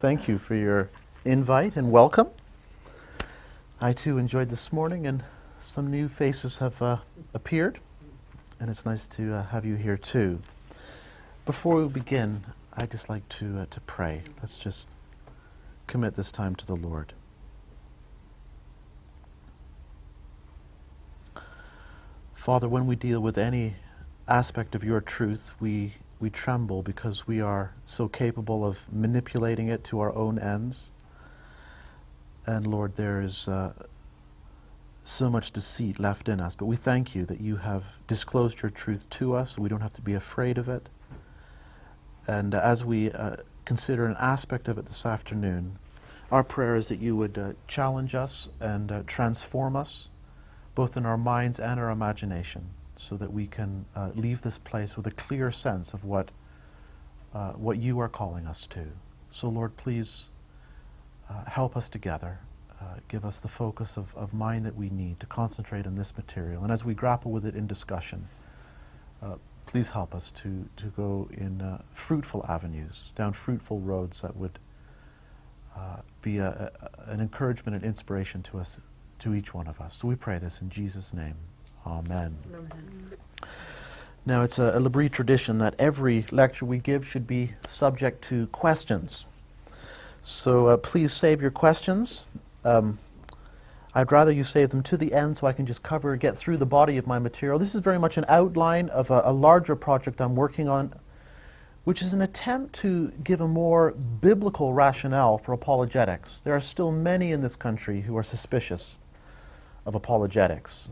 Thank you for your invite and welcome. I too enjoyed this morning, and some new faces have appeared, and it's nice to have you here too. Before we begin, I'd just like to pray. Let's just commit this time to the Lord. Father, when we deal with any aspect of your truth, we tremble because we are so capable of manipulating it to our own ends. And Lord, there is so much deceit left in us. But we thank you that you have disclosed your truth to us, so we don't have to be afraid of it. And as we consider an aspect of it this afternoon, our prayer is that you would challenge us and transform us, both in our minds and our imagination, so that we can leave this place with a clear sense of what you are calling us to. So Lord, please help us together. Give us the focus of mind that we need to concentrate on this material. And as we grapple with it in discussion, please help us to go in fruitful avenues, down fruitful roads that would be an encouragement and inspiration to us, to each one of us. So we pray this in Jesus' name. Amen. Amen. Now, it's a L'Abri tradition that every lecture we give should be subject to questions. So please save your questions. I'd rather you save them to the end so I can just get through the body of my material. This is very much an outline of a larger project I'm working on, which is an attempt to give a more biblical rationale for apologetics. There are still many in this country who are suspicious of apologetics.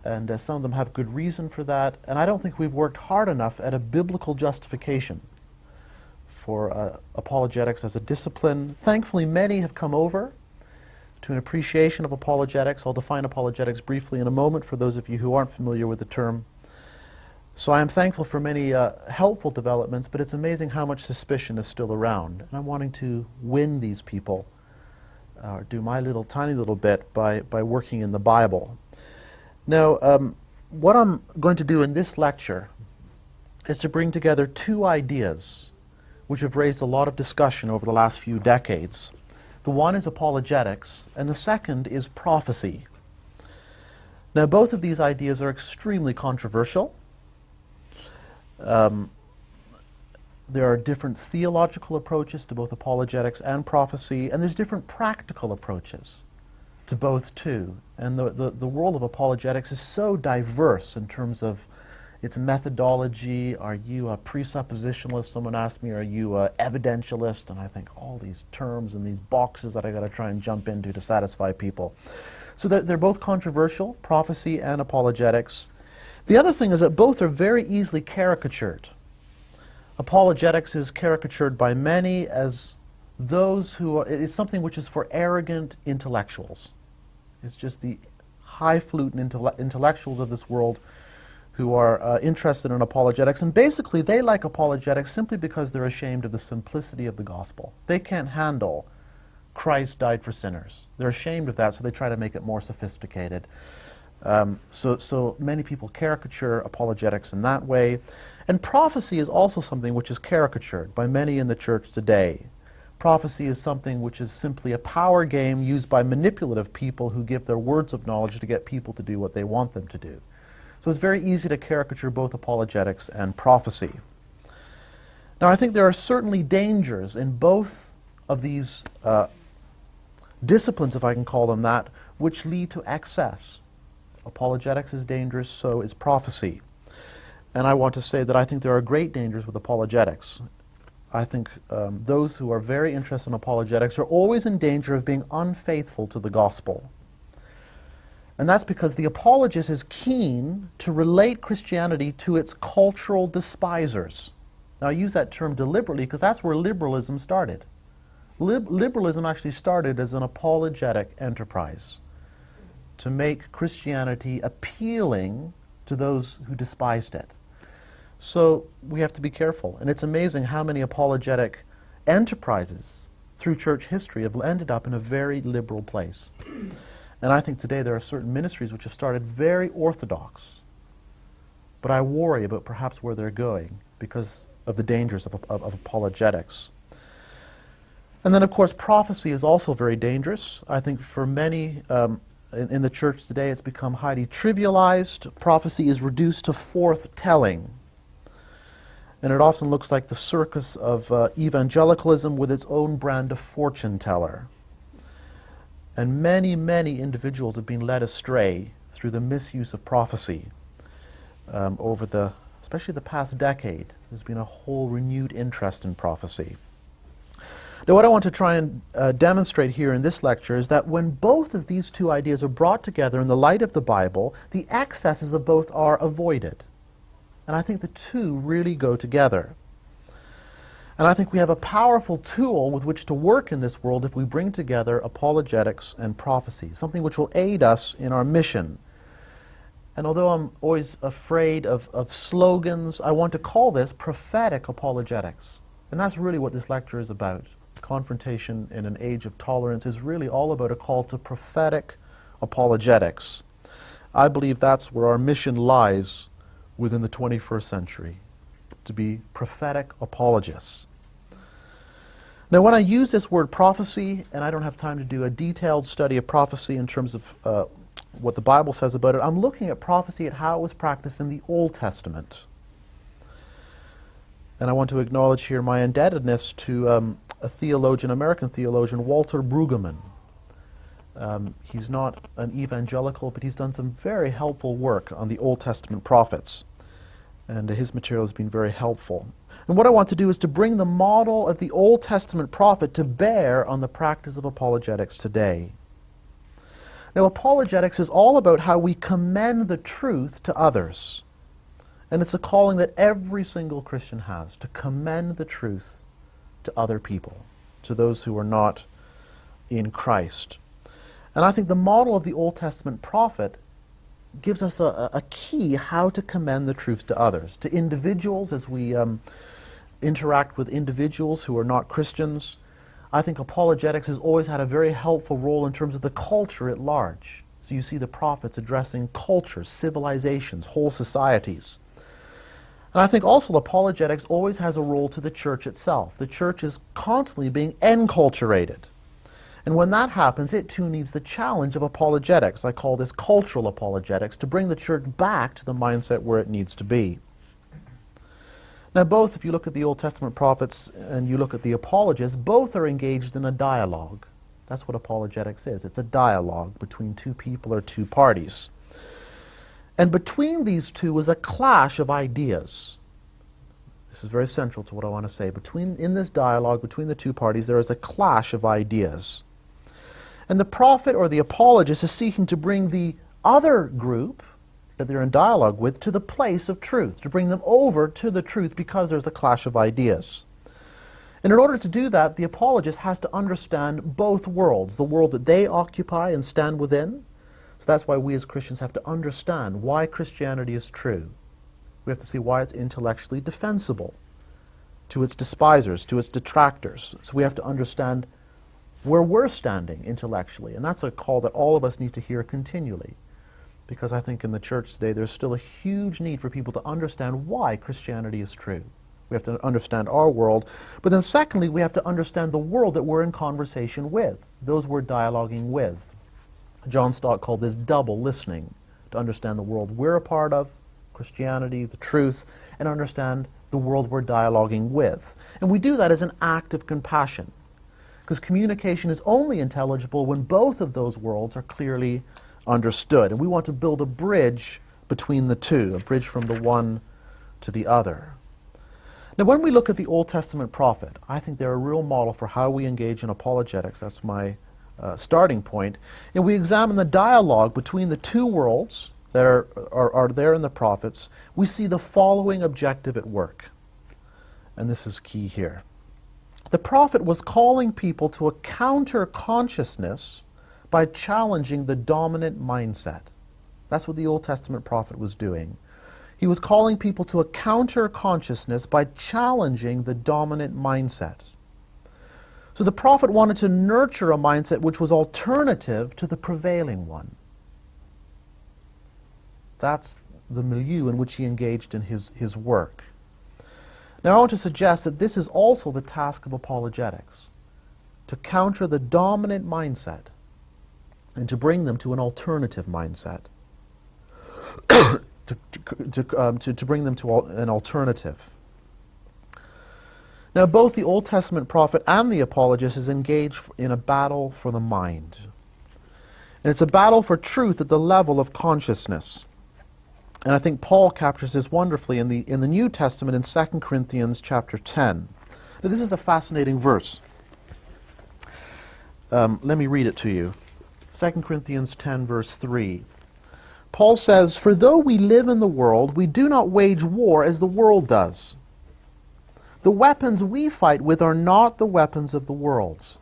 And some of them have good reason for that. And I don't think we've worked hard enough at a biblical justification for apologetics as a discipline. Thankfully, many have come over to an appreciation of apologetics. I'll define apologetics briefly in a moment for those of you who aren't familiar with the term. So I am thankful for many helpful developments, but it's amazing how much suspicion is still around. And I'm wanting to win these people, do my tiny little bit by working in the Bible. Now, what I'm going to do in this lecture is to bring together two ideas which have raised a lot of discussion over the last few decades. The one is apologetics, and the second is prophecy. Now, both of these ideas are extremely controversial. There are different theological approaches to both apologetics and prophecy, and there's different practical approaches to both too. And the world of apologetics is so diverse in terms of its methodology. Are you a presuppositionalist? Someone asked me, are you an evidentialist? And I think all these terms and these boxes that I got to try and jump into to satisfy people. So they're both controversial, prophecy and apologetics. The other thing is that both are very easily caricatured. Apologetics is caricatured by many as those who are, it's something which is for arrogant intellectuals. It's just the highfalutin intellectuals of this world who are interested in apologetics. And basically, they like apologetics simply because they're ashamed of the simplicity of the gospel. They can't handle Christ died for sinners. They're ashamed of that, so they try to make it more sophisticated. So many people caricature apologetics in that way. And prophecy is also something which is caricatured by many in the church today. Prophecy is something which is simply a power game used by manipulative people who give their words of knowledge to get people to do what they want them to do. So it's very easy to caricature both apologetics and prophecy. Now, I think there are certainly dangers in both of these disciplines, if I can call them that, which lead to excess. Apologetics is dangerous, so is prophecy. And I want to say that I think there are great dangers with apologetics. I think those who are very interested in apologetics are always in danger of being unfaithful to the gospel. And that's because the apologist is keen to relate Christianity to its cultural despisers. Now, I use that term deliberately because that's where liberalism started. Liberalism actually started as an apologetic enterprise to make Christianity appealing to those who despised it. So we have to be careful. And it's amazing how many apologetic enterprises through church history have ended up in a very liberal place. And I think today there are certain ministries which have started very orthodox. But I worry about perhaps where they're going because of the dangers of apologetics. And then, of course, prophecy is also very dangerous. I think for many in the church today, it's become highly trivialized. Prophecy is reduced to forth-telling. And it often looks like the circus of evangelicalism with its own brand of fortune teller. And many, many individuals have been led astray through the misuse of prophecy over especially the past decade. There's been a whole renewed interest in prophecy. Now, what I want to try and demonstrate here in this lecture is that when both of these two ideas are brought together in the light of the Bible, the excesses of both are avoided. And I think the two really go together. And I think we have a powerful tool with which to work in this world if we bring together apologetics and prophecy, something which will aid us in our mission. And although I'm always afraid of slogans, I want to call this prophetic apologetics. And that's really what this lecture is about. Confrontation in an age of tolerance is really all about a call to prophetic apologetics. I believe that's where our mission lies within the 21st century, to be prophetic apologists. Now, when I use this word prophecy, and I don't have time to do a detailed study of prophecy in terms of what the Bible says about it, I'm looking at prophecy at how it was practiced in the Old Testament. And I want to acknowledge here my indebtedness to a theologian, American theologian, Walter Brueggemann. He's not an evangelical, but he's done some very helpful work on the Old Testament prophets. And his material has been very helpful. And what I want to do is to bring the model of the Old Testament prophet to bear on the practice of apologetics today. Now, apologetics is all about how we commend the truth to others. And it's a calling that every single Christian has, to commend the truth to other people, to those who are not in Christ. And I think the model of the Old Testament prophet gives us a key how to commend the truth to others, to individuals as we interact with individuals who are not Christians. I think apologetics has always had a very helpful role in terms of the culture at large. So you see the prophets addressing cultures, civilizations, whole societies. And I think also apologetics always has a role to the church itself. The church is constantly being enculturated. And when that happens, it too needs the challenge of apologetics. I call this cultural apologetics, to bring the church back to the mindset where it needs to be. Now, both, if you look at the Old Testament prophets and you look at the apologists, both are engaged in a dialogue. That's what apologetics is. It's a dialogue between two people or two parties. And between these two is a clash of ideas. This is very central to what I want to say. In this dialogue between the two parties, there is a clash of ideas. And the prophet or the apologist is seeking to bring the other group that they're in dialogue with to the place of truth, to bring them over to the truth because there's a clash of ideas. And in order to do that, the apologist has to understand both worlds, the world that they occupy and stand within. So that's why we as Christians have to understand why Christianity is true. We have to see why it's intellectually defensible to its despisers, to its detractors. So we have to understand where we're standing intellectually. And that's a call that all of us need to hear continually. Because I think in the church today there's still a huge need for people to understand why Christianity is true. We have to understand our world. But then secondly, we have to understand the world that we're in conversation with, those we're dialoguing with. John Stott called this double listening, to understand the world we're a part of, Christianity, the truth, and understand the world we're dialoguing with. And we do that as an act of compassion, because communication is only intelligible when both of those worlds are clearly understood. And we want to build a bridge between the two, a bridge from the one to the other. Now, when we look at the Old Testament prophet, I think they're a real model for how we engage in apologetics. That's my starting point. And we examine the dialogue between the two worlds that are there in the prophets. We see the following objective at work. And this is key here. The prophet was calling people to a counter-consciousness by challenging the dominant mindset. That's what the Old Testament prophet was doing. He was calling people to a counter-consciousness by challenging the dominant mindset. So the prophet wanted to nurture a mindset which was alternative to the prevailing one. That's the milieu in which he engaged in his work. Now I want to suggest that this is also the task of apologetics. to counter the dominant mindset and to bring them to an alternative mindset, to bring them to an alternative. Now, both the Old Testament prophet and the apologist is engaged in a battle for the mind. And it's a battle for truth at the level of consciousness. And I think Paul captures this wonderfully in the New Testament in 2 Corinthians chapter 10. Now, this is a fascinating verse. Let me read it to you. 2 Corinthians 10, verse 3. Paul says, "For though we live in the world, we do not wage war as the world does. The weapons we fight with are not the weapons of the world.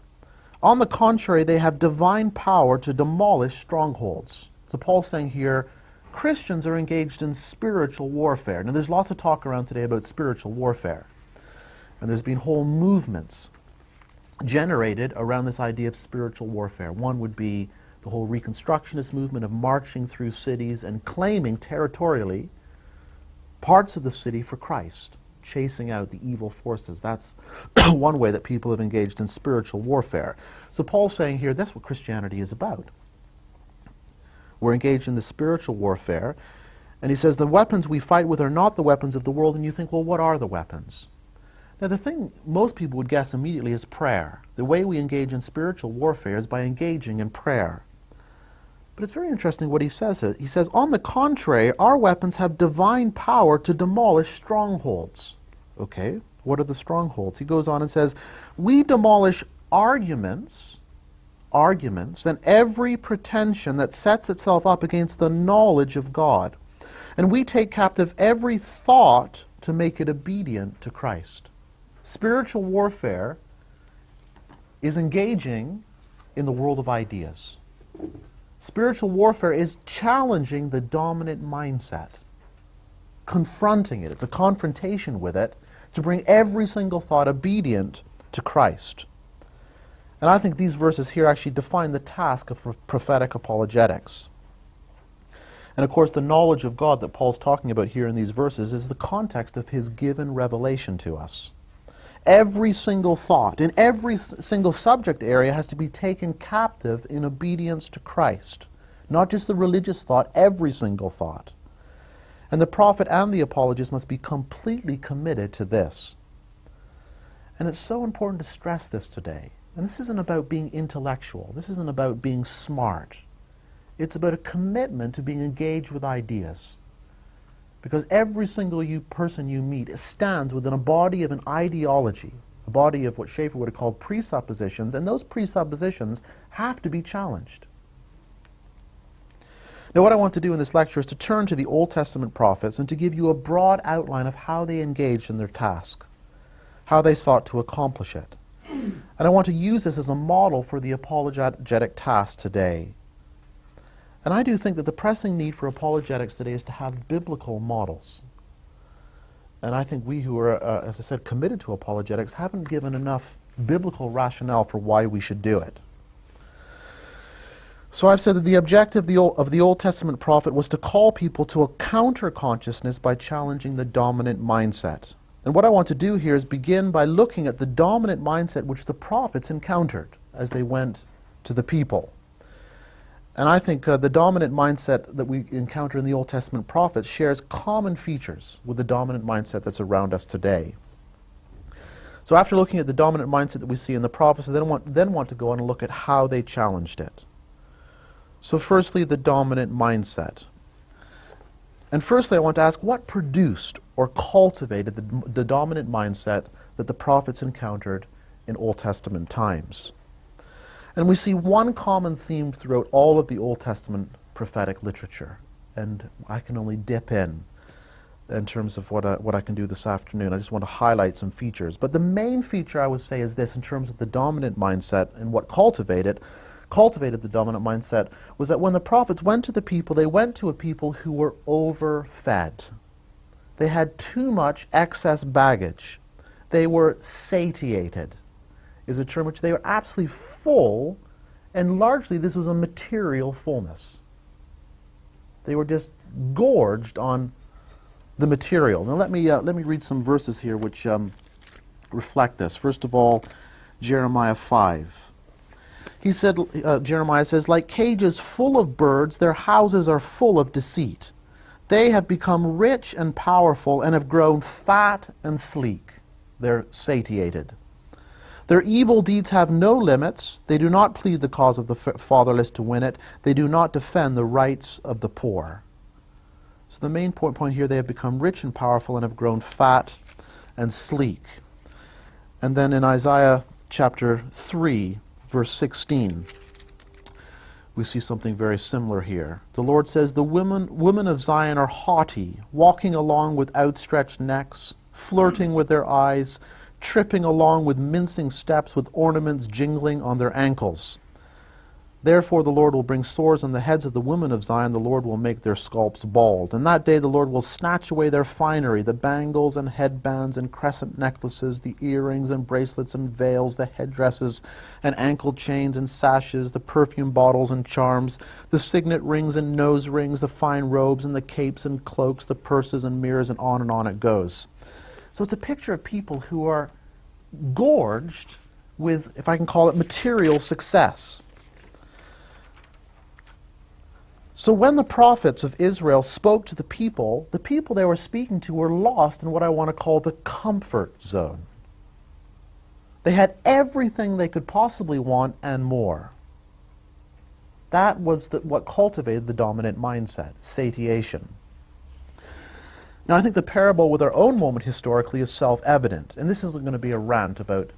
On the contrary, they have divine power to demolish strongholds." So Paul's saying here, Christians are engaged in spiritual warfare. Now, there's lots of talk around today about spiritual warfare. And there's been whole movements generated around this idea of spiritual warfare. One would be the whole Reconstructionist movement of marching through cities and claiming territorially parts of the city for Christ, chasing out the evil forces. That's one way that people have engaged in spiritual warfare. So Paul's saying here, that's what Christianity is about. We're engaged in the spiritual warfare. And he says, the weapons we fight with are not the weapons of the world. And you think, well, what are the weapons? Now, the thing most people would guess immediately is prayer. The way we engage in spiritual warfare is by engaging in prayer. But it's very interesting what he says. He says, on the contrary, our weapons have divine power to demolish strongholds. Okay, what are the strongholds? He goes on and says, we demolish arguments, and every pretension that sets itself up against the knowledge of God. And we take captive every thought to make it obedient to Christ. Spiritual warfare is engaging in the world of ideas. Spiritual warfare is challenging the dominant mindset, confronting it. It's a confrontation with it to bring every single thought obedient to Christ. And I think these verses here actually define the task of prophetic apologetics. And of course, the knowledge of God that Paul's talking about here in these verses is the context of his given revelation to us. Every single thought in every single subject area has to be taken captive in obedience to Christ. Not just the religious thought, every single thought. And the prophet and the apologist must be completely committed to this. And it's so important to stress this today. And this isn't about being intellectual. This isn't about being smart. It's about a commitment to being engaged with ideas. Because every single person you meet stands within a body of an ideology, a body of what Schaeffer would have called presuppositions, and those presuppositions have to be challenged. Now, what I want to do in this lecture is to turn to the Old Testament prophets and to give you a broad outline of how they engaged in their task, how they sought to accomplish it. And I want to use this as a model for the apologetic task today. And I do think that the pressing need for apologetics today is to have biblical models. And I think we who are, as I said, committed to apologetics haven't given enough biblical rationale for why we should do it. So I've said that the objective of the Old Testament prophet was to call people to a counter-consciousness by challenging the dominant mindset. And what I want to do here is begin by looking at the dominant mindset which the prophets encountered as they went to the people. And I think the dominant mindset that we encounter in the Old Testament prophets shares common features with the dominant mindset that's around us today. So after looking at the dominant mindset that we see in the prophets, I then want to go on and look at how they challenged it. So firstly, the dominant mindset. And firstly, I want to ask, what produced or cultivated the dominant mindset that the prophets encountered in Old Testament times? And we see one common theme throughout all of the Old Testament prophetic literature. And I can only dip in terms of what I can do this afternoon. I just want to highlight some features. But the main feature I would say is this in terms of the dominant mindset and what cultivated the dominant mindset was that when the prophets went to the people, they went to a people who were overfed. They had too much excess baggage. They were satiated, is a term which they were absolutely full, and largely this was a material fullness. They were just gorged on the material. Now let me read some verses here which reflect this. First of all, Jeremiah 5. He said, Jeremiah says, like cages full of birds, their houses are full of deceit. They have become rich and powerful and have grown fat and sleek. They're satiated. Their evil deeds have no limits. They do not plead the cause of the fatherless to win it. They do not defend the rights of the poor. So the main point here, they have become rich and powerful and have grown fat and sleek. And then in Isaiah chapter 3, verse 16, we see something very similar here. The Lord says, the women of Zion are haughty, walking along with outstretched necks, flirting with their eyes, tripping along with mincing steps, with ornaments jingling on their ankles. Therefore the Lord will bring sores on the heads of the women of Zion. The Lord will make their scalps bald. And that day the Lord will snatch away their finery, the bangles and headbands and crescent necklaces, the earrings and bracelets and veils, the headdresses and ankle chains and sashes, the perfume bottles and charms, the signet rings and nose rings, the fine robes and the capes and cloaks, the purses and mirrors, and on it goes. So it's a picture of people who are gorged with, if I can call it, material success. So when the prophets of Israel spoke to the people they were speaking to were lost in what I want to call the comfort zone. They had everything they could possibly want and more. That was what cultivated the dominant mindset, satiation. Now, I think the parable with our own moment historically is self-evident, and this isn't going to be a rant about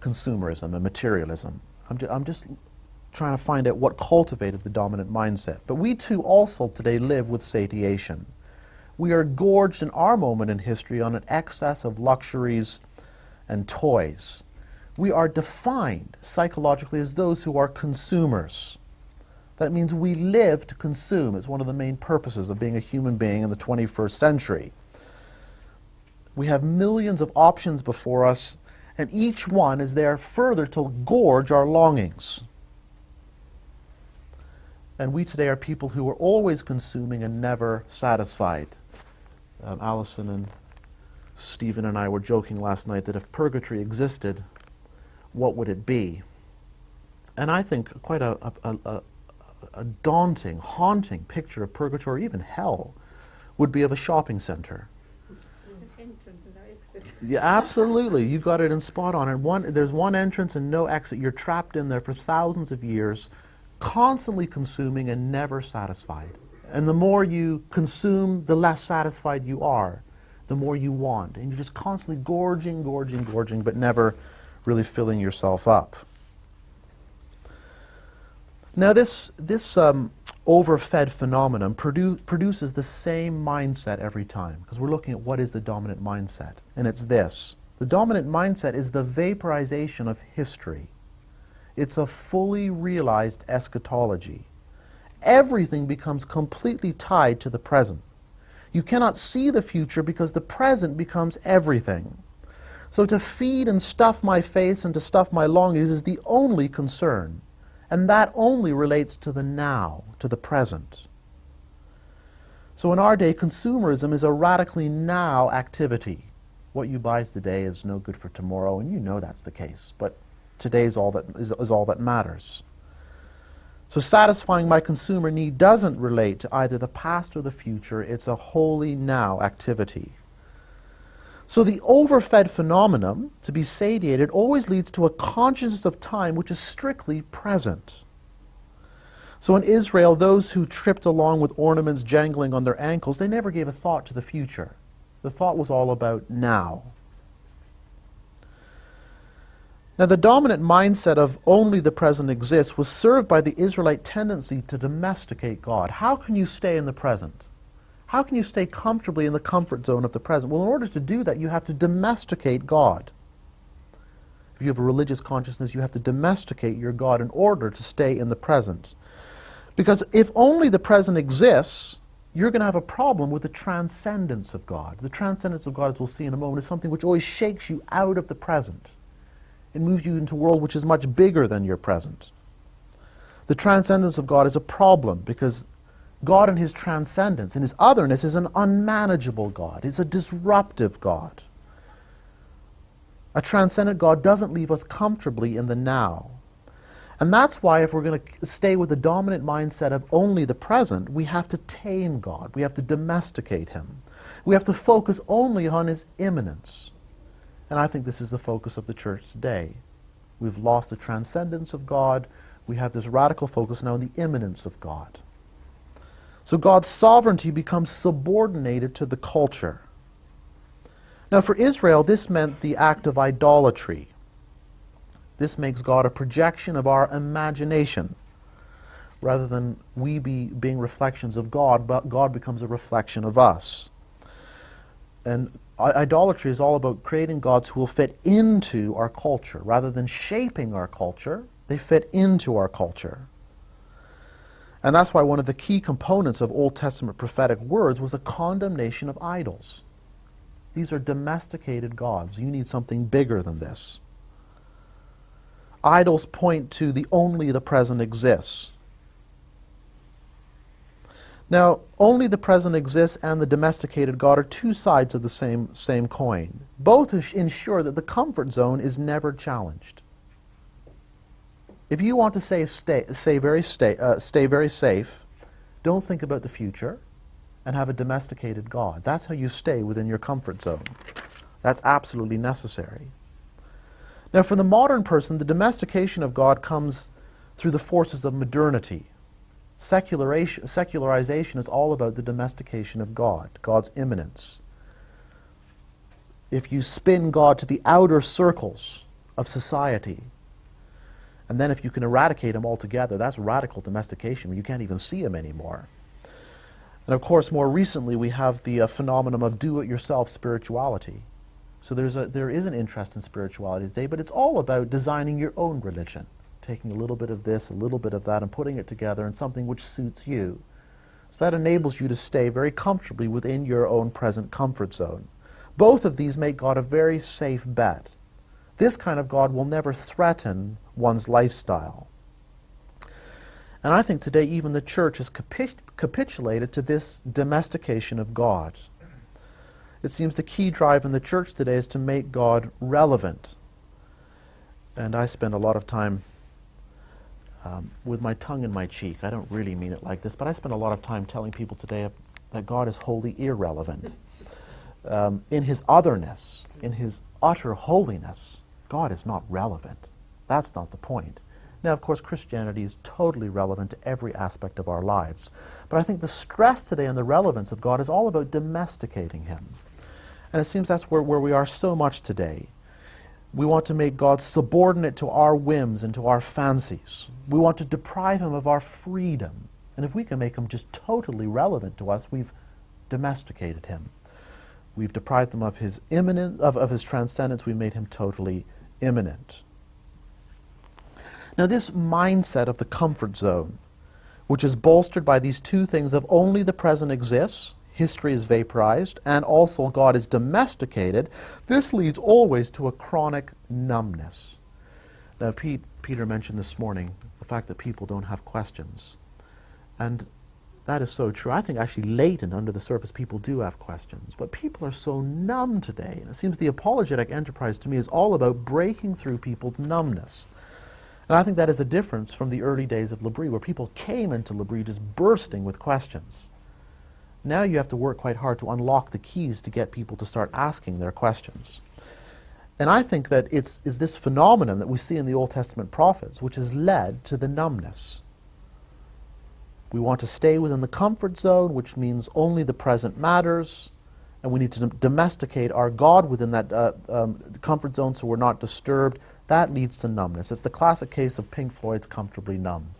consumerism and materialism. I'm just trying to find out what cultivated the dominant mindset. But we too also today live with satiation. We are gorged in our moment in history on an excess of luxuries and toys. We are defined psychologically as those who are consumers. That means we live to consume. It's one of the main purposes of being a human being in the 21st century. We have millions of options before us, and each one is there further to gorge our longings. And we today are people who are always consuming and never satisfied. Allison and Stephen and I were joking last night that if purgatory existed, what would it be? And I think quite a daunting, haunting picture of purgatory, even hell, would be of a shopping center. An entrance and no exit. Yeah, absolutely. You got it in spot on. And there's one entrance and no exit. You're trapped in there for thousands of years, constantly consuming and never satisfied. And the more you consume, the less satisfied you are, the more you want. And you're just constantly gorging, but never really filling yourself up. Now this overfed phenomenon produces the same mindset every time, because we're looking at what is the dominant mindset. And it's this. The dominant mindset is the vaporization of history. It's a fully realized eschatology. Everything becomes completely tied to the present. You cannot see the future because the present becomes everything. So to feed and stuff my face and to stuff my longings is the only concern. And that only relates to the now, to the present. So in our day, consumerism is a radically now activity. What you buy today is no good for tomorrow, and you know that's the case. But today is all that matters. So satisfying my consumer need doesn't relate to either the past or the future. It's a wholly now activity. So the overfed phenomenon, to be satiated, always leads to a consciousness of time which is strictly present. So in Israel, those who tripped along with ornaments jangling on their ankles, they never gave a thought to the future. The thought was all about now. Now the dominant mindset of only the present exists was served by the Israelite tendency to domesticate God. How can you stay in the present? How can you stay comfortably in the comfort zone of the present? Well, in order to do that, you have to domesticate God. If you have a religious consciousness, you have to domesticate your God in order to stay in the present. Because if only the present exists, you're going to have a problem with the transcendence of God. The transcendence of God, as we'll see in a moment, is something which always shakes you out of the present. It moves you into a world which is much bigger than your present. The transcendence of God is a problem because God in his transcendence, in his otherness, is an unmanageable God. It's a disruptive God. A transcendent God doesn't leave us comfortably in the now. And that's why if we're going to stay with the dominant mindset of only the present, we have to tame God. We have to domesticate him. We have to focus only on his immanence. And I think this is the focus of the church today. We've lost the transcendence of God. We have this radical focus now on the immanence of God. So God's sovereignty becomes subordinated to the culture. Now for Israel, this meant the act of idolatry. This makes God a projection of our imagination. Rather than we being reflections of God, but God becomes a reflection of us. And idolatry is all about creating gods who will fit into our culture. Rather than shaping our culture, they fit into our culture. And that's why one of the key components of Old Testament prophetic words was a condemnation of idols. These are domesticated gods. You need something bigger than this. Idols point to only the present exists. Now, only the present exists and the domesticated God are two sides of the same coin. Both ensure that the comfort zone is never challenged. If you want to stay very safe, don't think about the future, and have a domesticated God. That's how you stay within your comfort zone. That's absolutely necessary. Now, for the modern person, the domestication of God comes through the forces of modernity. Secularization is all about the domestication of God, God's immanence. If you spin God to the outer circles of society, and then if you can eradicate him altogether, that's radical domestication. You can't even see him anymore. And of course, more recently, we have the phenomenon of do-it-yourself spirituality. So there is an interest in spirituality today, but it's all about designing your own religion, taking a little bit of this, a little bit of that, and putting it together in something which suits you. So that enables you to stay very comfortably within your own present comfort zone. Both of these make God a very safe bet. This kind of God will never threaten one's lifestyle. And I think today even the church has capitulated to this domestication of God. It seems the key drive in the church today is to make God relevant. And I spend a lot of time with my tongue in my cheek. I don't really mean it like this, but I spend a lot of time telling people today that God is wholly irrelevant. In his otherness, in his utter holiness, God is not relevant. That's not the point. Now, of course, Christianity is totally relevant to every aspect of our lives. But I think the stress today on the relevance of God is all about domesticating him. And it seems that's where we are so much today. We want to make God subordinate to our whims and to our fancies. We want to deprive him of our freedom. And if we can make him just totally relevant to us, we've domesticated him. We've deprived him of his of his transcendence. We've made him totally immanent. Now, this mindset of the comfort zone, which is bolstered by these two things of only the present exists, history is vaporized, and also God is domesticated, this leads always to a chronic numbness. Now, Peter mentioned this morning the fact that people don't have questions. And that is so true. I think actually latent under the surface people do have questions. But people are so numb today. And it seems the apologetic enterprise to me is all about breaking through people's numbness. And I think that is a difference from the early days of L'Abri, where people came into L'Abri just bursting with questions. Now you have to work quite hard to unlock the keys to get people to start asking their questions. And I think that it's this phenomenon that we see in the Old Testament prophets, which has led to the numbness. We want to stay within the comfort zone, which means only the present matters, and we need to domesticate our God within that comfort zone so we're not disturbed. That leads to numbness. It's the classic case of Pink Floyd's Comfortably Numb.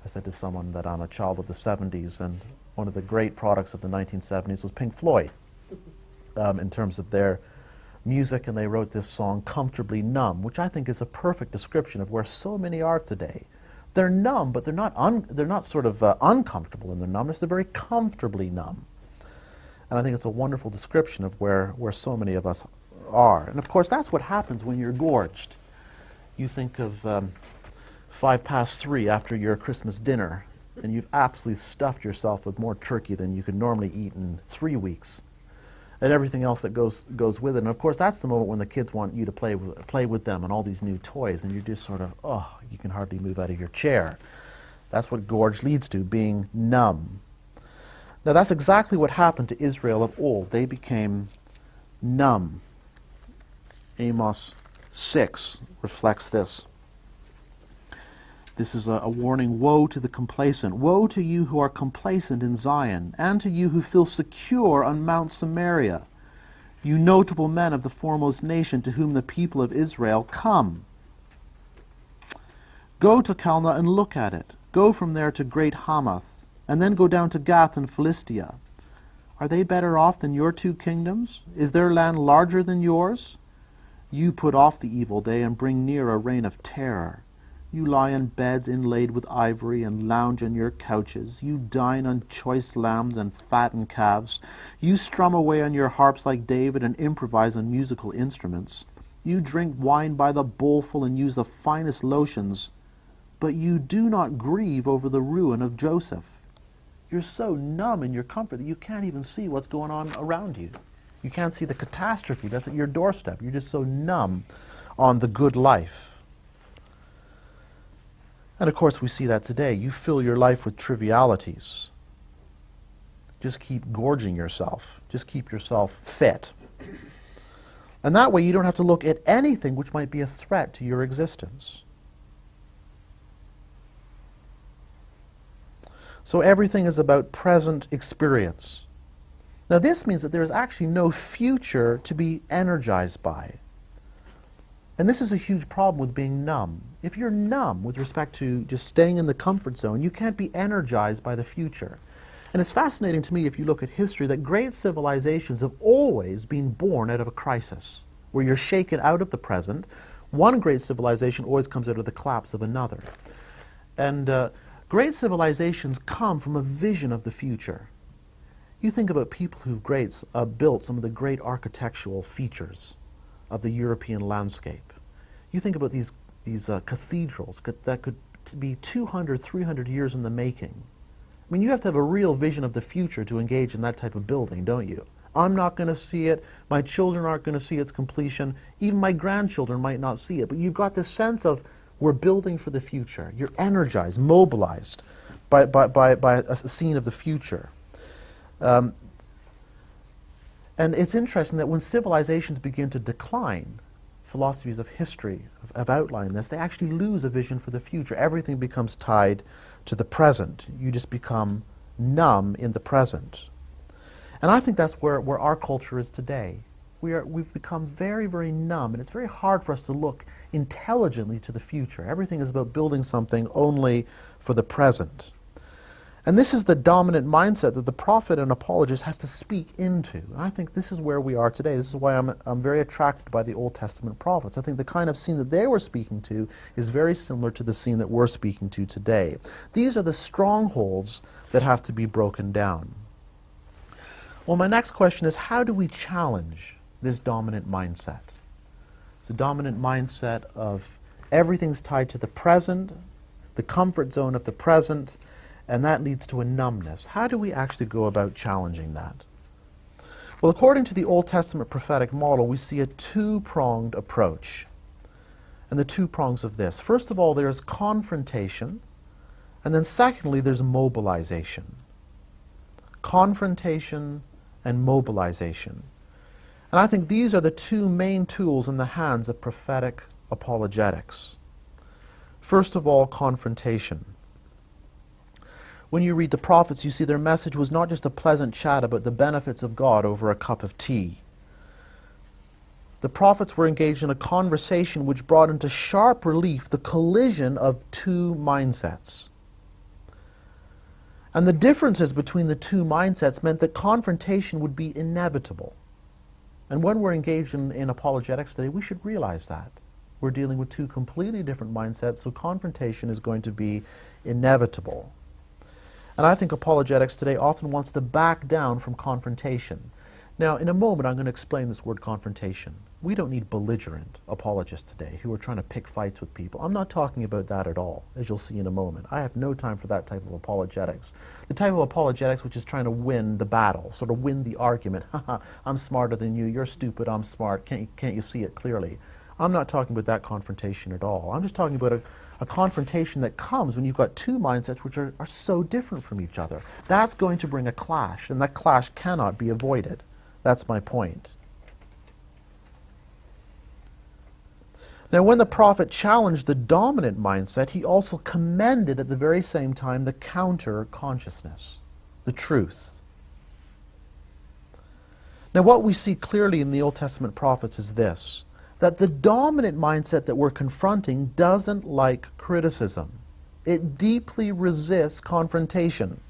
I said to someone that I'm a child of the 70s, and one of the great products of the 1970s was Pink Floyd in terms of their music, and they wrote this song, Comfortably Numb, which I think is a perfect description of where so many are today. They're numb, but they're not sort of uncomfortable in their numbness. They're very comfortably numb. And I think it's a wonderful description of where so many of us are. And of course, that's what happens when you're gorged. You think of 3:05 after your Christmas dinner, and you've absolutely stuffed yourself with more turkey than you could normally eat in 3 weeks. and everything else that goes with it. And of course, that's the moment when the kids want you to play with them and all these new toys, and you're just sort of, oh, you can hardly move out of your chair. That's what gorge leads to, being numb. Now that's exactly what happened to Israel of old. They became numb. Amos 6 reflects this. This is a warning. Woe to the complacent. Woe to you who are complacent in Zion, and to you who feel secure on Mount Samaria. You notable men of the foremost nation, to whom the people of Israel come. Go to Calneh and look at it. Go from there to great Hamath, and then go down to Gath and Philistia. Are they better off than your two kingdoms? Is their land larger than yours? You put off the evil day and bring near a reign of terror. You lie in beds inlaid with ivory and lounge on your couches. You dine on choice lambs and fattened calves. You strum away on your harps like David and improvise on musical instruments. You drink wine by the bowlful and use the finest lotions. But you do not grieve over the ruin of Joseph. You're so numb in your comfort that you can't even see what's going on around you. You can't see the catastrophe that's at your doorstep. You're just so numb on the good life. And of course we see that today. You fill your life with trivialities. Just keep gorging yourself. Just keep yourself fit. And that way you don't have to look at anything which might be a threat to your existence. So everything is about present experience. Now this means that there is actually no future to be energized by. And this is a huge problem with being numb. If you're numb with respect to just staying in the comfort zone, you can't be energized by the future. And it's fascinating to me, if you look at history, that great civilizations have always been born out of a crisis, where you're shaken out of the present. One great civilization always comes out of the collapse of another. And great civilizations come from a vision of the future. You think about people who've built some of the great architectural features of the European landscape. You think about these cathedrals that could be 200, 300 years in the making. I mean, you have to have a real vision of the future to engage in that type of building, don't you? I'm not going to see it. My children aren't going to see its completion. Even my grandchildren might not see it. But you've got this sense of, we're building for the future. You're energized, mobilized by a scene of the future. And it's interesting that when civilizations begin to decline, philosophies of history have outlined this, they actually lose a vision for the future. Everything becomes tied to the present. You just become numb in the present. And I think that's where our culture is today. We've become very, very numb, and it's very hard for us to look intelligently to the future. Everything is about building something only for the present. And this is the dominant mindset that the prophet and apologist has to speak into. And I think this is where we are today. This is why I'm very attracted by the Old Testament prophets. I think the kind of scene that they were speaking to is very similar to the scene that we're speaking to today. These are the strongholds that have to be broken down. Well, my next question is, how do we challenge this dominant mindset? It's a dominant mindset of everything's tied to the present, the comfort zone of the present, and that leads to a numbness. How do we actually go about challenging that? Well, according to the Old Testament prophetic model, we see a two-pronged approach. And the two prongs of this. First of all, there's confrontation, and then secondly, there's mobilization. Confrontation and mobilization. And I think these are the two main tools in the hands of prophetic apologetics. First of all, confrontation. When you read the prophets, you see their message was not just a pleasant chat about the benefits of God over a cup of tea. The prophets were engaged in a conversation which brought into sharp relief the collision of two mindsets. And the differences between the two mindsets meant that confrontation would be inevitable. And when we're engaged in apologetics today, we should realize that. We're dealing with two completely different mindsets, so confrontation is going to be inevitable. And I think apologetics today often wants to back down from confrontation. Now, in a moment, I'm going to explain this word confrontation. We don't need belligerent apologists today who are trying to pick fights with people. I'm not talking about that at all, as you'll see in a moment. I have no time for that type of apologetics. The type of apologetics which is trying to win the battle, sort of win the argument. Haha, I'm smarter than you, you're stupid, I'm smart, can't you see it clearly? I'm not talking about that confrontation at all. I'm just talking about a confrontation that comes when you've got two mindsets which are so different from each other. That's going to bring a clash, and that clash cannot be avoided. That's my point. Now, when the prophet challenged the dominant mindset, he also commended at the very same time the counter consciousness, the truth. Now, what we see clearly in the Old Testament prophets is this, that the dominant mindset that we're confronting doesn't like criticism. It deeply resists confrontation.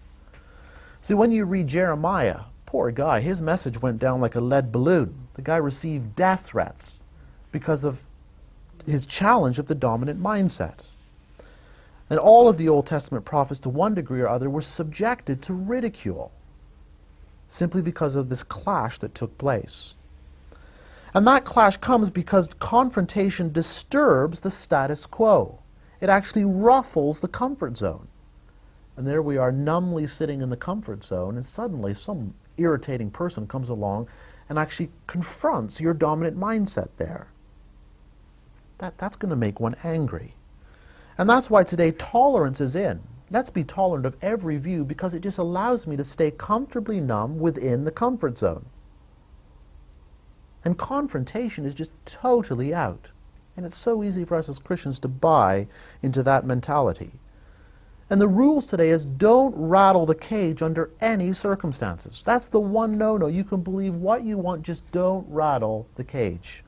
See, when you read Jeremiah, poor guy, his message went down like a lead balloon. The guy received death threats because of his challenge of the dominant mindset. And all of the Old Testament prophets, to one degree or other, were subjected to ridicule simply because of this clash that took place. And that clash comes because confrontation disturbs the status quo. It actually ruffles the comfort zone. And there we are, numbly sitting in the comfort zone, and suddenly some irritating person comes along and actually confronts your dominant mindset there. That's going to make one angry. And that's why today tolerance is in. Let's be tolerant of every view, because it just allows me to stay comfortably numb within the comfort zone. And confrontation is just totally out. And it's so easy for us as Christians to buy into that mentality. And the rules today is don't rattle the cage under any circumstances. That's the one no-no. You can believe what you want, just don't rattle the cage.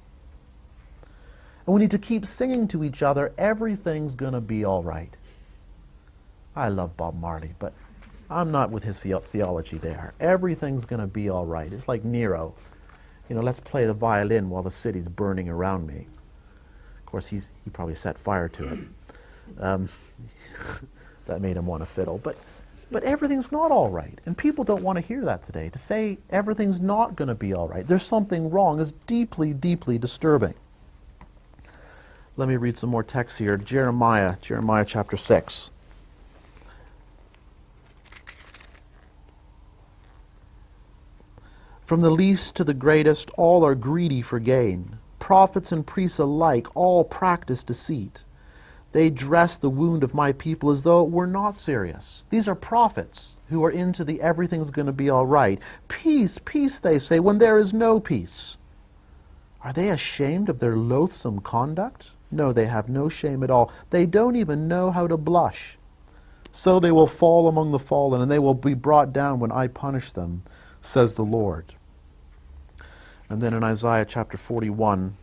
And we need to keep singing to each other, everything's going to be all right. I love Bob Marley, but I'm not with his theology there. Everything's going to be all right. It's like Nero. You know, let's play the violin while the city's burning around me. Of course, he probably set fire to it. That made him want to fiddle. But everything's not all right. And people don't want to hear that today. To say everything's not going to be all right, there's something wrong, is deeply, deeply disturbing. Let me read some more text here. Jeremiah chapter 6. From the least to the greatest, all are greedy for gain. Prophets and priests alike, all practice deceit. They dress the wound of my people as though it were not serious. These are prophets who are into the everything's going to be all right. Peace, peace, they say, when there is no peace. Are they ashamed of their loathsome conduct? No, they have no shame at all. They don't even know how to blush. So they will fall among the fallen, and they will be brought down when I punish them, says the Lord. And then in Isaiah chapter 41,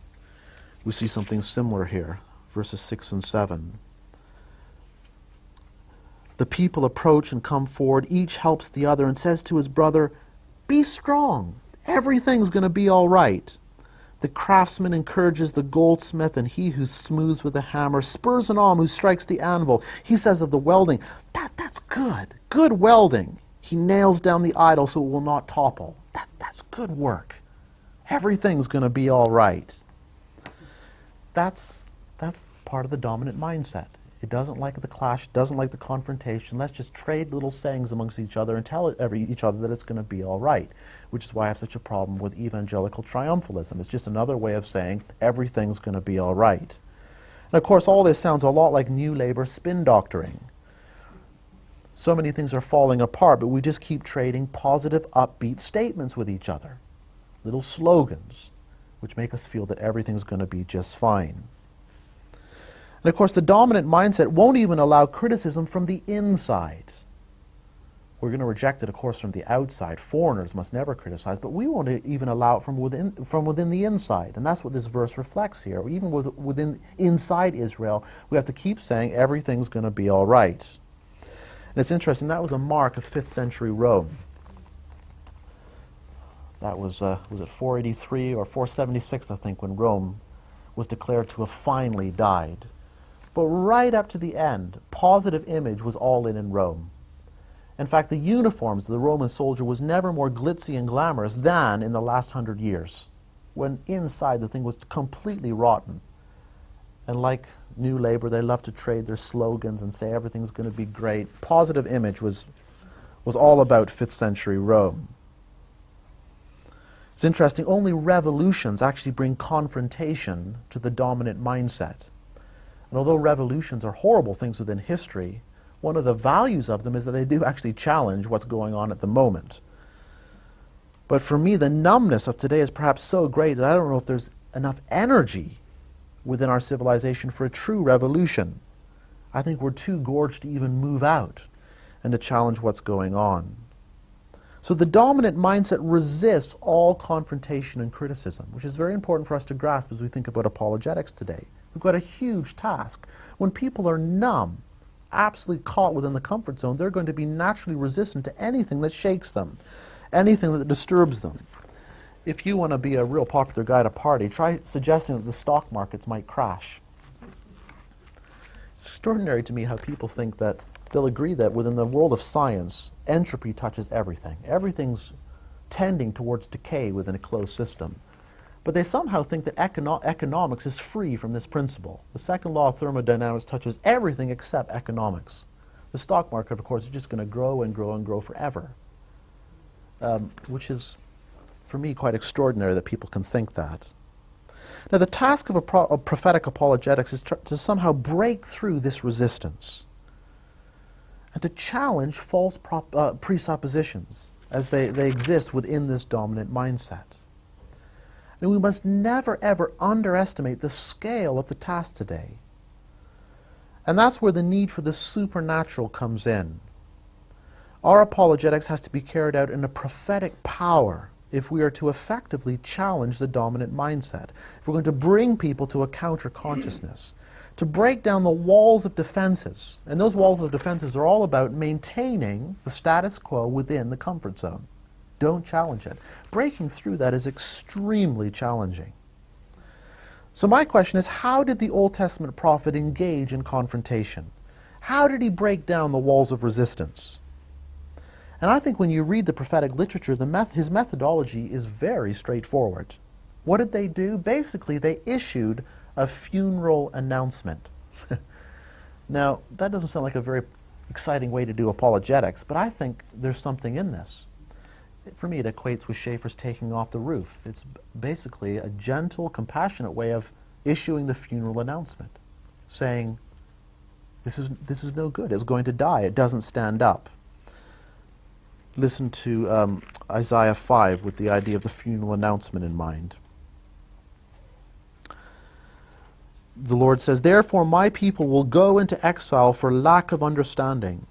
we see something similar here, verses 6 and 7. The people approach and come forward, each helps the other and says to his brother, be strong, everything's going to be all right. The craftsman encourages the goldsmith, and he who smooths with a hammer spurs an arm who strikes the anvil. He says of the welding, that's good welding. He nails down the idol so it will not topple. That's good work. Everything's going to be all right. That's part of the dominant mindset. It doesn't like the clash, doesn't like the confrontation. Let's just trade little sayings amongst each other and tell each other that it's going to be all right, which is why I have such a problem with evangelical triumphalism. It's just another way of saying everything's going to be all right. And of course, all this sounds a lot like New Labour spin doctoring. So many things are falling apart, but we just keep trading positive, upbeat statements with each other. Little slogans, which make us feel that everything's going to be just fine. And of course, the dominant mindset won't even allow criticism from the inside. We're going to reject it, of course, from the outside. Foreigners must never criticize, but we won't even allow it from within the inside. And that's what this verse reflects here. Even within inside Israel, we have to keep saying everything's going to be all right. And it's interesting, that was a mark of 5th century Rome. That was it 483 or 476, I think, when Rome was declared to have finally died. But right up to the end, positive image was all in Rome. In fact, the uniforms of the Roman soldier was never more glitzy and glamorous than in the last 100 years, when inside the thing was completely rotten. And like New Labour, they love to trade their slogans and say everything's going to be great. Positive image was all about 5th century Rome. It's interesting, only revolutions actually bring confrontation to the dominant mindset. And although revolutions are horrible things within history, one of the values of them is that they do actually challenge what's going on at the moment. But for me, the numbness of today is perhaps so great that I don't know if there's enough energy within our civilization for a true revolution. I think we're too gorged to even move out and to challenge what's going on. So the dominant mindset resists all confrontation and criticism, which is very important for us to grasp as we think about apologetics today. We've got a huge task. When people are numb, absolutely caught within the comfort zone, they're going to be naturally resistant to anything that shakes them, anything that disturbs them. If you want to be a real popular guy at a party, try suggesting that the stock markets might crash. It's extraordinary to me how people think that they'll agree that within the world of science, entropy touches everything. Everything's tending towards decay within a closed system. But they somehow think that economics is free from this principle. The second law of thermodynamics touches everything except economics. The stock market, of course, is just going to grow and grow and grow forever, which is, for me, quite extraordinary that people can think that. Now, the task of prophetic apologetics is to somehow break through this resistance and to challenge false presuppositions as they exist within this dominant mindset. And we must never, ever underestimate the scale of the task today. And that's where the need for the supernatural comes in. Our apologetics has to be carried out in a prophetic power if we are to effectively challenge the dominant mindset, if we're going to bring people to a counter-consciousness, to break down the walls of defenses. And those walls of defenses are all about maintaining the status quo within the comfort zone. Don't challenge it. Breaking through that is extremely challenging. So my question is, how did the Old Testament prophet engage in confrontation? How did he break down the walls of resistance? And I think when you read the prophetic literature, his methodology is very straightforward. What did they do? Basically, they issued a funeral announcement. Now, that doesn't sound like a very exciting way to do apologetics, but I think there's something in this. For me, it equates with Schaeffer's taking off the roof. It's basically a gentle, compassionate way of issuing the funeral announcement, saying, this is no good, it's going to die, it doesn't stand up. Listen to Isaiah 5 with the idea of the funeral announcement in mind. The Lord says, "Therefore my people will go into exile for lack of understanding.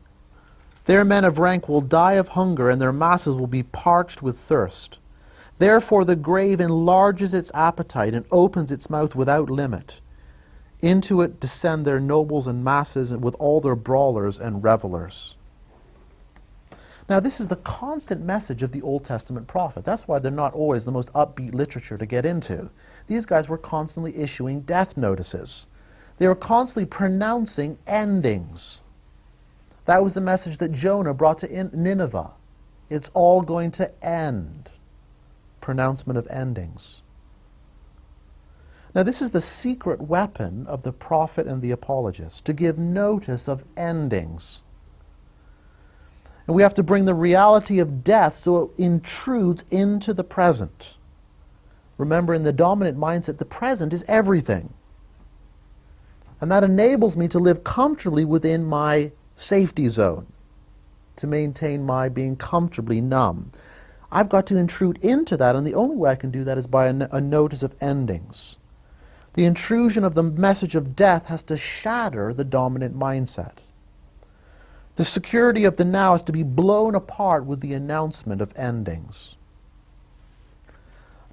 Their men of rank will die of hunger, and their masses will be parched with thirst. Therefore the grave enlarges its appetite and opens its mouth without limit. Into it descend their nobles and masses, and with all their brawlers and revelers." Now, this is the constant message of the Old Testament prophet. That's why they're not always the most upbeat literature to get into. These guys were constantly issuing death notices. They were constantly pronouncing endings. That was the message that Jonah brought to Nineveh. It's all going to end. Pronouncement of endings. Now, this is the secret weapon of the prophet and the apologist, to give notice of endings. And we have to bring the reality of death so it intrudes into the present. Remember, in the dominant mindset, the present is everything. And that enables me to live comfortably within my safety zone, to maintain my being comfortably numb. I've got to intrude into that, and the only way I can do that is by a notice of endings. The intrusion of the message of death has to shatter the dominant mindset. The security of the now has to be blown apart with the announcement of endings.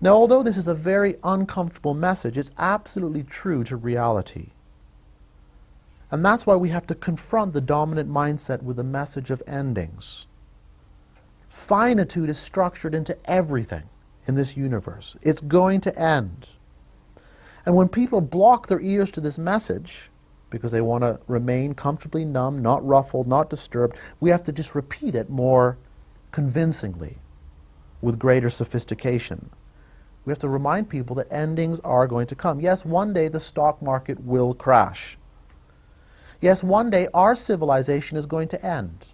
Now, although this is a very uncomfortable message, it's absolutely true to reality. And that's why we have to confront the dominant mindset with a message of endings. Finitude is structured into everything in this universe. It's going to end. And when people block their ears to this message, because they want to remain comfortably numb, not ruffled, not disturbed. We have to just repeat it more convincingly, with greater sophistication. We have to remind people that endings are going to come. Yes, one day the stock market will crash. Yes, one day our civilization is going to end.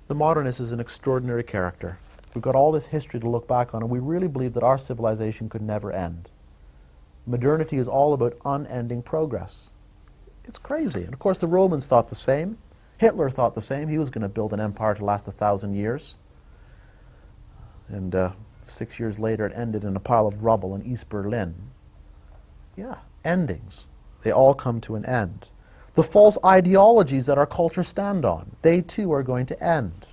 The modernist is an extraordinary character. We've got all this history to look back on, and we really believe that our civilization could never end. Modernity is all about unending progress. It's crazy. And of course the Romans thought the same. Hitler thought the same. He was going to build an empire to last 1,000 years. And 6 years later it ended in a pile of rubble in East Berlin. Yeah, endings. They all come to an end. The false ideologies that our culture stand on, they too are going to end.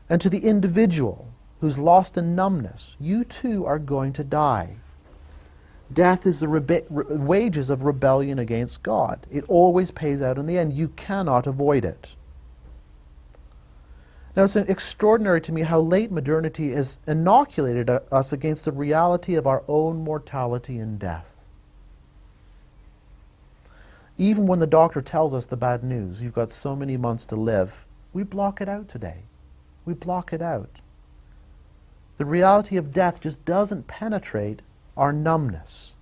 And to the individual who's lost in numbness, you too are going to die. Death is the wages of rebellion against God. It always pays out in the end. You cannot avoid it. Now, it's extraordinary to me how late modernity has inoculated us against the reality of our own mortality and death. Even when the doctor tells us the bad news, you've got so many months to live, we block it out today. We block it out. The reality of death just doesn't penetrate our numbness.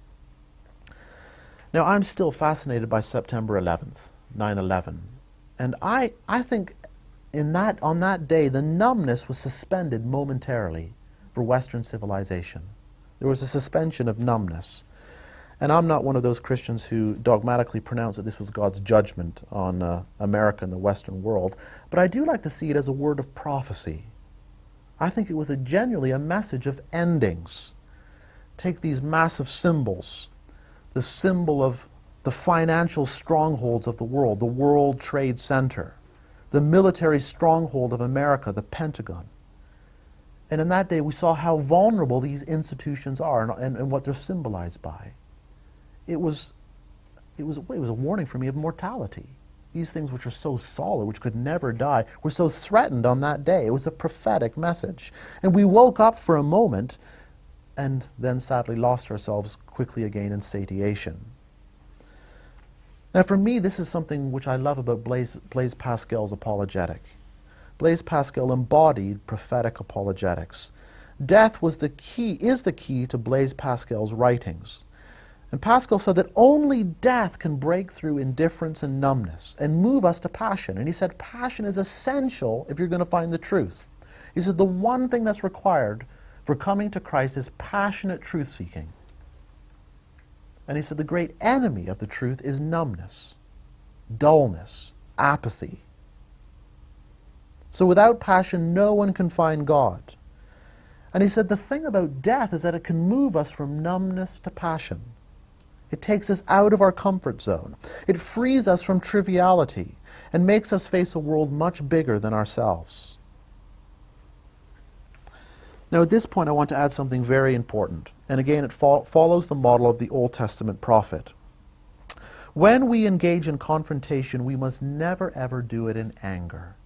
Now, I'm still fascinated by September 11th, 9/11. And I think on that day, the numbness was suspended momentarily for Western civilization. There was a suspension of numbness. And I'm not one of those Christians who dogmatically pronounce that this was God's judgment on America and the Western world, but I do like to see it as a word of prophecy. I think it was genuinely a message of endings. Take these massive symbols, the symbol of the financial strongholds of the World Trade Center, the military stronghold of America, the Pentagon. And in that day we saw how vulnerable these institutions are and what they're symbolized by. It was a warning for me of mortality. These things which are so solid, which could never die, were so threatened on that day. It was a prophetic message. And we woke up for a moment and then sadly lost ourselves quickly again in satiation. Now for me, this is something which I love about Blaise Pascal's Apologetic. Blaise Pascal embodied prophetic apologetics. Death is the key to Blaise Pascal's writings. And Pascal said that only death can break through indifference and numbness and move us to passion. And he said passion is essential if you're going to find the truth. He said the one thing that's required for coming to Christ is passionate truth-seeking. And he said the great enemy of the truth is numbness, dullness, apathy. So without passion, no one can find God. And he said the thing about death is that it can move us from numbness to passion. It takes us out of our comfort zone. It frees us from triviality and makes us face a world much bigger than ourselves. Now at this point I want to add something very important. And again, it follows the model of the Old Testament prophet. When we engage in confrontation, we must never ever do it in anger.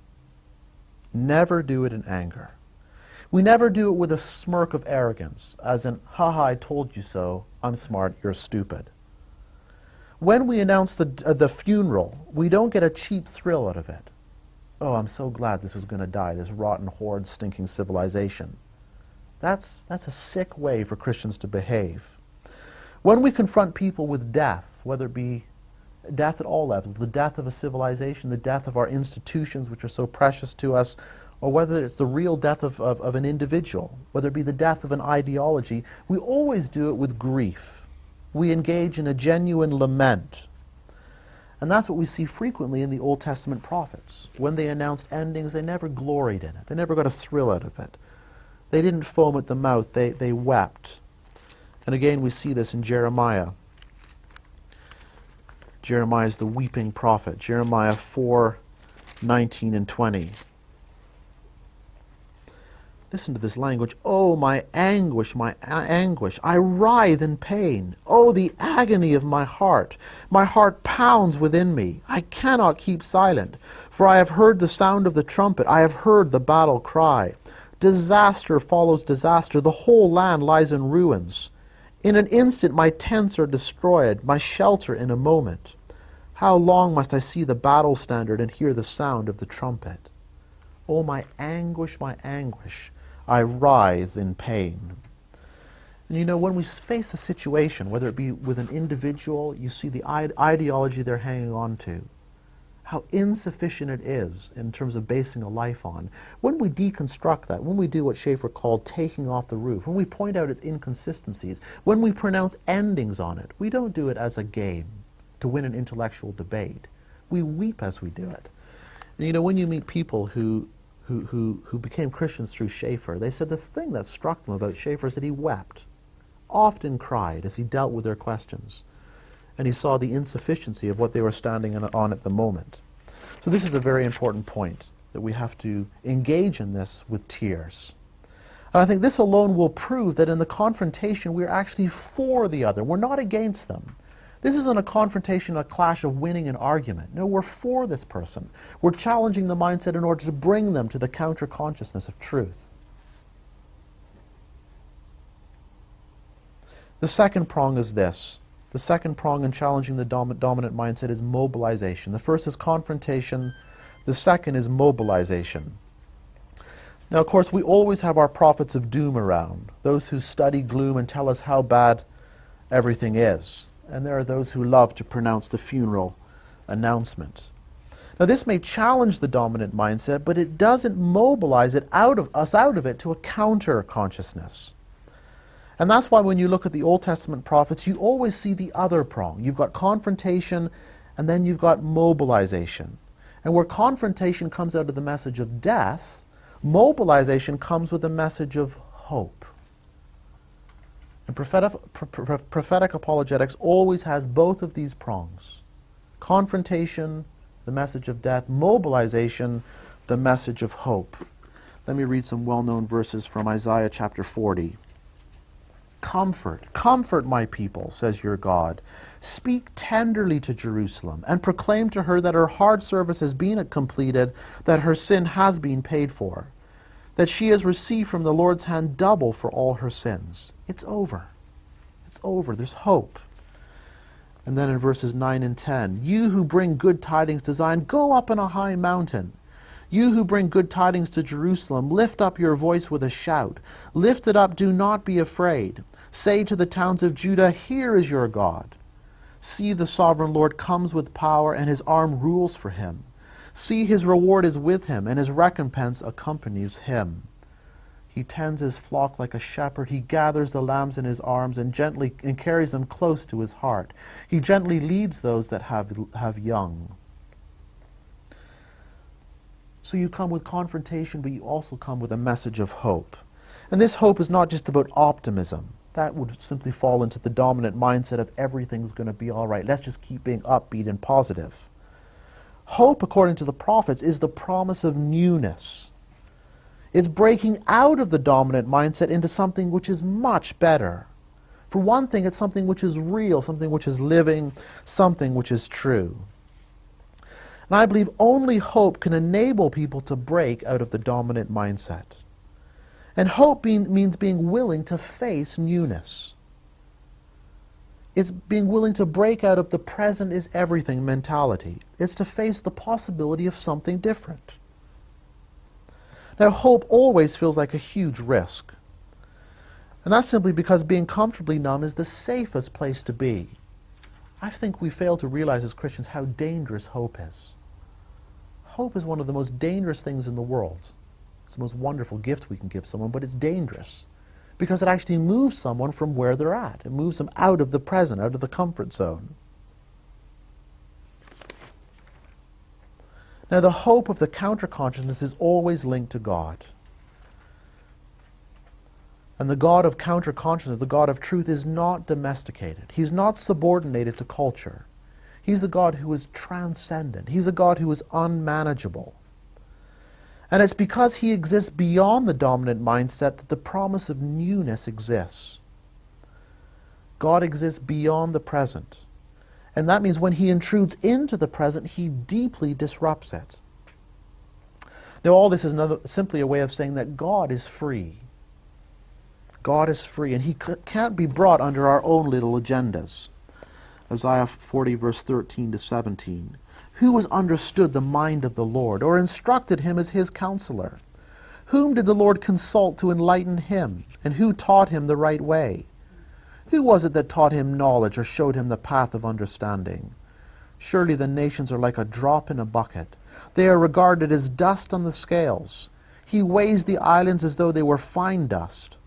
Never do it in anger. We never do it with a smirk of arrogance, as in, haha, I told you so, I'm smart, you're stupid. When we announce the funeral, we don't get a cheap thrill out of it. Oh, I'm so glad this is going to die, this rotten, horrid, stinking civilization. That's a sick way for Christians to behave. When we confront people with death, whether it be death at all levels, the death of a civilization, the death of our institutions which are so precious to us, or whether it's the real death of an individual, whether it be the death of an ideology, we always do it with grief. We engage in a genuine lament. And that's what we see frequently in the Old Testament prophets. When they announced endings, they never gloried in it. They never got a thrill out of it. They didn't foam at the mouth, they wept. And again, we see this in Jeremiah. Jeremiah is the weeping prophet. Jeremiah 4:19 and 20. Listen to this language. Oh, my anguish, I writhe in pain. Oh, the agony of my heart. My heart pounds within me. I cannot keep silent, for I have heard the sound of the trumpet. I have heard the battle cry. Disaster follows disaster. The whole land lies in ruins. In an instant my tents are destroyed, my shelter in a moment. How long must I see the battle standard and hear the sound of the trumpet? Oh, my anguish, I writhe in pain. And you know, when we face a situation, whether it be with an individual, you see the ideology they're hanging on to, how insufficient it is in terms of basing a life on. When we deconstruct that, when we do what Schaeffer called taking off the roof, when we point out its inconsistencies, when we pronounce endings on it, we don't do it as a game to win an intellectual debate. We weep as we do it. And you know, when you meet people who became Christians through Schaeffer, they said the thing that struck them about Schaeffer is that he wept, often cried as he dealt with their questions. And he saw the insufficiency of what they were standing on at the moment. So this is a very important point, that we have to engage in this with tears. And I think this alone will prove that in the confrontation we're actually for the other. We're not against them. This isn't a confrontation, a clash of winning an argument. No, we're for this person. We're challenging the mindset in order to bring them to the counter-consciousness of truth. The second prong is this. The second prong in challenging the dominant mindset is mobilization. The first is confrontation. The second is mobilization. Now, of course, we always have our prophets of doom around, those who study gloom and tell us how bad everything is. And there are those who love to pronounce the funeral announcement. Now, this may challenge the dominant mindset, but it doesn't mobilize it out of it to a counter-consciousness. And that's why when you look at the Old Testament prophets, you always see the other prong. You've got confrontation, and then you've got mobilization. And where confrontation comes out of the message of death, mobilization comes with a message of hope. And prophetic apologetics always has both of these prongs. Confrontation, the message of death; mobilization, the message of hope. Let me read some well-known verses from Isaiah chapter 40. Comfort my people, says your God. Speak tenderly to Jerusalem, and proclaim to her that her hard service has been completed, that her sin has been paid for, that she has received from the Lord's hand double for all her sins. It's over. It's over. There's hope. And then in verses 9 and 10, you who bring good tidings to Zion, go up on a high mountain. You who bring good tidings to Jerusalem, lift up your voice with a shout. Lift it up, do not be afraid. Say to the towns of Judah, here is your God. See, the sovereign Lord comes with power, and his arm rules for him. See, his reward is with him, and his recompense accompanies him. He tends his flock like a shepherd. He gathers the lambs in his arms and carries them close to his heart. He gently leads those that have young. So you come with confrontation, but you also come with a message of hope. And this hope is not just about optimism. That would simply fall into the dominant mindset of everything's going to be all right. Let's just keep being upbeat and positive. Hope, according to the prophets, is the promise of newness. It's breaking out of the dominant mindset into something which is much better. For one thing, it's something which is real, something which is living, something which is true. And I believe only hope can enable people to break out of the dominant mindset. And hope means being willing to face newness. It's being willing to break out of the present is everything mentality. It's to face the possibility of something different. Now, hope always feels like a huge risk. And that's simply because being comfortably numb is the safest place to be. I think we fail to realize as Christians how dangerous hope is. Hope is one of the most dangerous things in the world. It's the most wonderful gift we can give someone, but it's dangerous because it actually moves someone from where they're at. It moves them out of the present, out of the comfort zone. Now, the hope of the counter-consciousness is always linked to God. And the God of counter-consciousness, the God of truth, is not domesticated. He's not subordinated to culture. He's a God who is transcendent. He's a God who is unmanageable. And it's because he exists beyond the dominant mindset that the promise of newness exists. God exists beyond the present. And that means when he intrudes into the present, he deeply disrupts it. Now, all this is simply a way of saying that God is free. God is free, and he can't be brought under our own little agendas. Isaiah 40, verse 13 to 17. Who has understood the mind of the Lord, or instructed him as his counselor? Whom did the Lord consult to enlighten him, and who taught him the right way? Who was it that taught him knowledge, or showed him the path of understanding? Surely the nations are like a drop in a bucket. They are regarded as dust on the scales. He weighs the islands as though they were fine dust.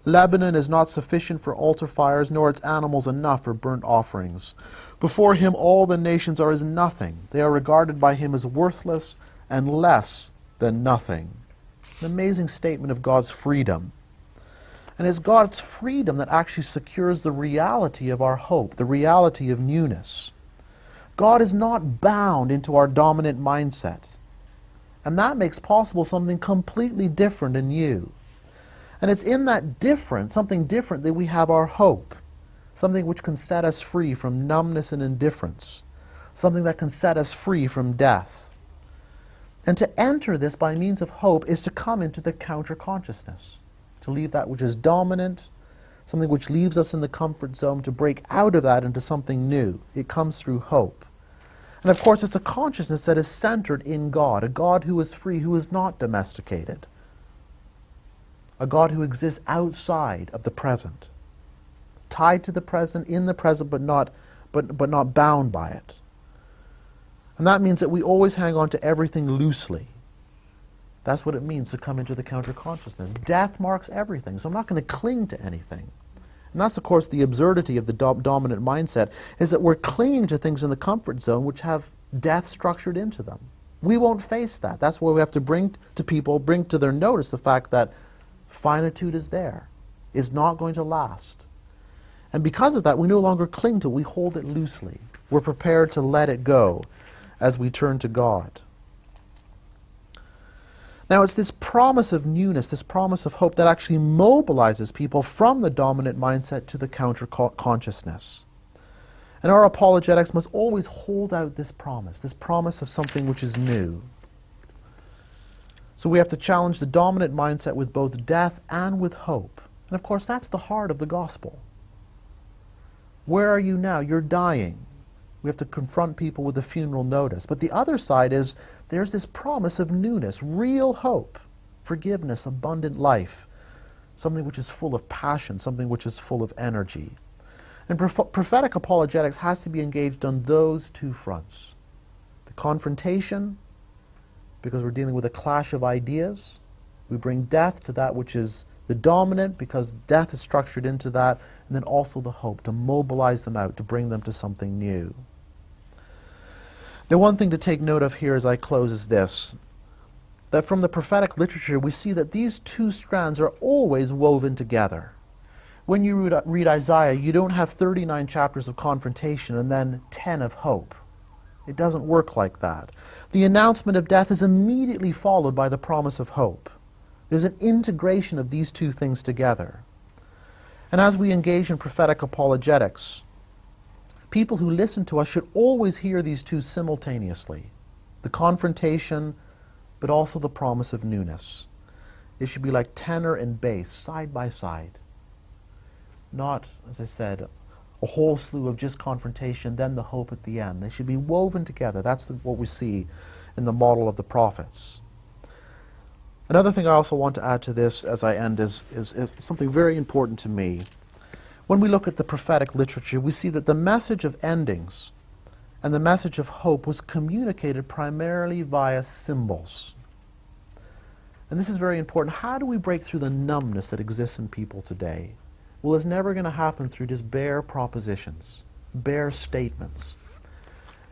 Lebanon is not sufficient for altar fires, nor its animals enough for burnt offerings. Before him all the nations are as nothing. They are regarded by him as worthless and less than nothing. An amazing statement of God's freedom. And it's God's freedom that actually secures the reality of our hope, the reality of newness. God is not bound into our dominant mindset. And that makes possible something completely different and new. And it's in that different, something different, that we have our hope. Something which can set us free from numbness and indifference. Something that can set us free from death. And to enter this by means of hope is to come into the counter-consciousness. To leave that which is dominant, something which leaves us in the comfort zone, to break out of that into something new. It comes through hope. And of course it's a consciousness that is centered in God, a God who is free, who is not domesticated. A God who exists outside of the present, tied to the present, in the present, but not bound by it. And that means that we always hang on to everything loosely. That's what it means to come into the counter-consciousness. Death marks everything, so I'm not going to cling to anything. And that's, of course, the absurdity of the dominant mindset, is that we're clinging to things in the comfort zone which have death structured into them. We won't face that. That's why we have to bring to people, bring to their notice the fact that finitude is there, is not going to last. And because of that, we no longer cling to it, we hold it loosely. We're prepared to let it go as we turn to God. Now it's this promise of newness, this promise of hope that actually mobilizes people from the dominant mindset to the counter-consciousness. And our apologetics must always hold out this promise of something which is new. So we have to challenge the dominant mindset with both death and with hope. And of course that's the heart of the gospel. Where are you now? You're dying. We have to confront people with a funeral notice. But the other side is, there's this promise of newness, real hope, forgiveness, abundant life, something which is full of passion, something which is full of energy. And prophetic apologetics has to be engaged on those two fronts. The confrontation, because we're dealing with a clash of ideas. We bring death to that which is the dominant, because death is structured into that, and then also the hope, to mobilize them out, to bring them to something new. Now, one thing to take note of here as I close is this, that from the prophetic literature we see that these two strands are always woven together. When you read Isaiah, you don't have 39 chapters of confrontation and then 10 of hope. It doesn't work like that. The announcement of death is immediately followed by the promise of hope. There's an integration of these two things together. And as we engage in prophetic apologetics, people who listen to us should always hear these two simultaneously. The confrontation, but also the promise of newness. It should be like tenor and bass, side by side. Not, as I said, a whole slew of just confrontation, then the hope at the end. They should be woven together. That's what we see in the model of the prophets. Another thing I also want to add to this as I end is something very important to me. When we look at the prophetic literature, we see that the message of endings and the message of hope was communicated primarily via symbols. And this is very important. How do we break through the numbness that exists in people today? Well, it's never going to happen through just bare propositions, bare statements.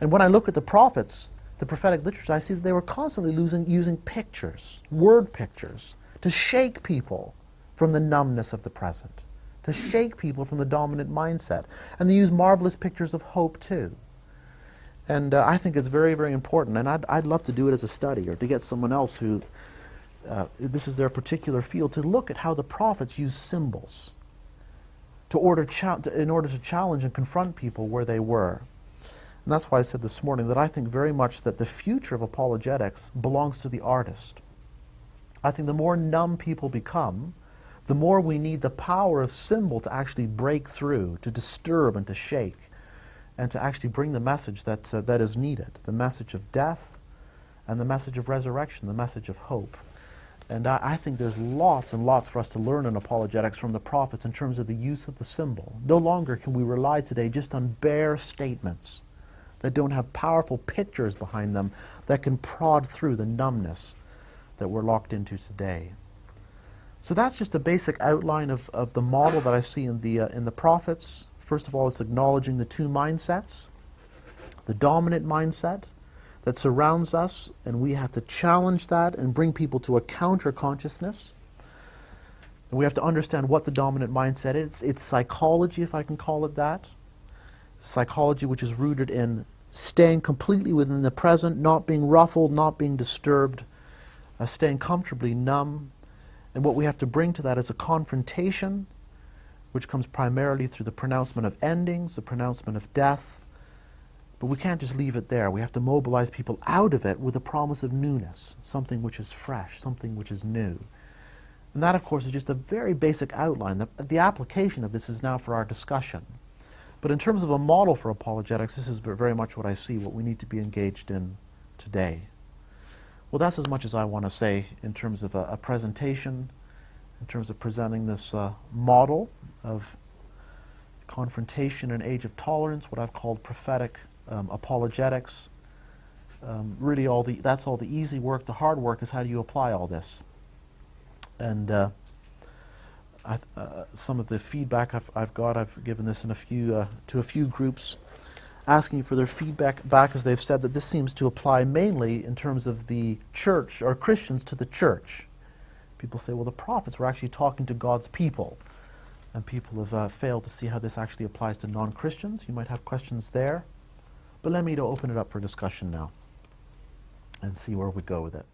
And when I look at the prophets, the prophetic literature, I see that they were constantly using pictures, word pictures, to shake people from the numbness of the present, to shake people from the dominant mindset. And they use marvelous pictures of hope too. And I think it's very, very important. And I'd love to do it as a study, or to get someone else who, this is their particular field, to look at how the prophets use symbols in order to challenge and confront people where they were. And that's why I said this morning that I think very much that the future of apologetics belongs to the artist. I think the more numb people become, the more we need the power of symbol to actually break through, to disturb and to shake, and to actually bring the message that is needed, the message of death and the message of resurrection, the message of hope. And I think there's lots and lots for us to learn in apologetics from the prophets in terms of the use of the symbol. No longer can we rely today just on bare statements that don't have powerful pictures behind them that can prod through the numbness that we're locked into today. So that's just a basic outline of the model that I see in the prophets. First of all, it's acknowledging the two mindsets. The dominant mindset that surrounds us, and we have to challenge that and bring people to a counter-consciousness. And we have to understand what the dominant mindset is. It's psychology, if I can call it that. Psychology which is rooted in staying completely within the present, not being ruffled, not being disturbed, staying comfortably numb. And what we have to bring to that is a confrontation, which comes primarily through the pronouncement of endings, the pronouncement of death. But we can't just leave it there. We have to mobilize people out of it with a promise of newness, something which is fresh, something which is new. And that, of course, is just a very basic outline. The application of this is now for our discussion. But in terms of a model for apologetics, this is very much what I see, what we need to be engaged in today. Well, that's as much as I want to say in terms of a presentation, in terms of presenting this model of confrontation in an age of tolerance, what I've called prophetic apologetics. Really, that's all the easy work. The hard work is how do you apply all this. And some of the feedback I've given this in to a few groups, asking for their feedback back, as they've said that this seems to apply mainly in terms of the church, or Christians to the church. People say, well, the prophets were actually talking to God's people, and people have failed to see how this actually applies to non-Christians. You might have questions there, but let me open it up for discussion now and see where we go with it.